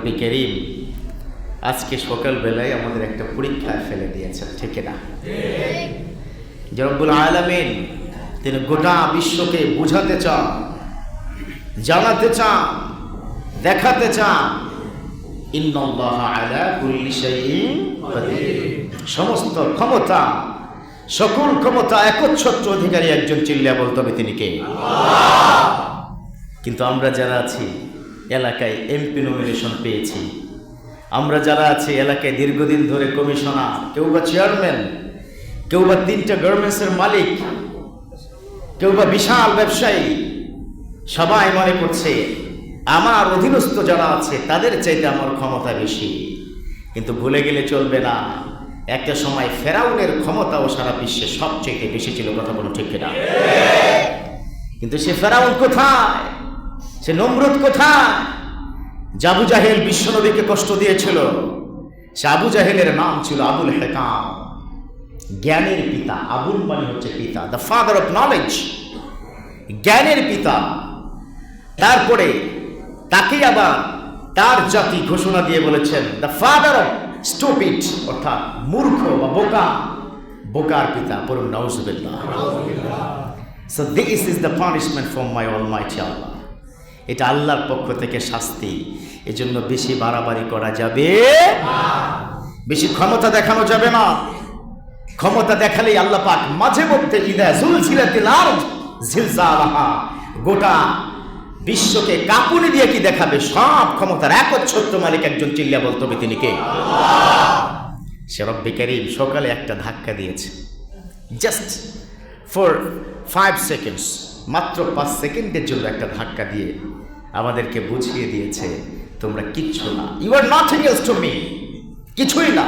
রব্বি করিম আজকে সকালবেলায় আমাদের একটা পরীক্ষায় ফেলে দিয়েছেন, ঠিক না? যে রব্বুল আলামিন তিনি গোটা বিশ্বকে বুঝাতে চান, জানাতে চান, দেখাতে চান ইন্নাল্লাহা আলা কুল্লি শাইইন কাদির। সমস্ত ক্ষমতা, সকল ক্ষমতা একচ্ছত্র অধিকারী একজন, চিল্লিয়া বলতে হবে তিনি কে? আল্লাহ। কিন্তু আমরা যারা আছি এলাকায় এমপি নমিনেশন পেয়েছি, আমরা যারা আছি এলাকায় দীর্ঘদিন ধরে কমিশনার, কেউ বা চেয়ারম্যান, কেউ বা 3টা গার্মেন্টসের মালিক, কেউ বা বিশাল ব্যবসায়ী, সবাই মনে করছে আমার অধীনস্থ যারা আছে তাদের চাইতে আমার ক্ষমতা বেশি। কিন্তু ভুলে গেলে চলবে না, একটা সময় ফেরাউনের ক্ষমতাও সারা বিশ্বে সবচেয়ে বেশি ছিল। কথা বলো ঠিক কিনা? কিন্তু সে ফেরাউন কোথায়? সে নমরুদ কোথায়? আবু জাহেল বিশ্বনবীকে কষ্ট দিয়েছিল। সে আবু জাহেলের নাম ছিল আবুল হেকাম, জ্ঞানের পিতা। আবুল মানে হচ্ছে পিতা, দ্য ফাদার অফ নলেজ, জ্ঞানের পিতা। তারপরে তাকে আবার তার জাতি ঘোষণা দিয়ে বলেছেন দ্য ফাদার অফ স্টুপিড, অর্থাৎ মূর্খ বা বোকা, বোকার পিতা। বলুন নাউজুবিল্লাহ। So this is the punishment from my almighty Allah. এটা আল্লাহর পক্ষ থেকে শাস্তি। এজন্য বেশি বাড়াবাড়ি করা যাবে না, বেশি ক্ষমতা দেখানো যাবে না। ক্ষমতা দেখালেই আল্লাহ পাক মাঝে মধ্যে ইদা জুলজিলাতিল আরদ জিলজালাহা, গোটা বিশ্বকে কাঁপুনি দিয়ে কি দেখাবে? সব ক্ষমতার একচ্ছত্র মালিক একজন, চিল্লিয়া বলতে হবে তিনি কে? আল্লাহ। সে রব্বি করিম সকালে একটা ধাক্কা দিয়েছে, জাস্ট ফর 5 সেকেন্ডস, মাত্র 5 সেকেন্ডের জন্য একটা ধাক্কা দিয়ে আমাদেরকে বুঝিয়ে দিয়েছে তোমরা কিচ্ছু না, you are nothing else to me, কিছুই না।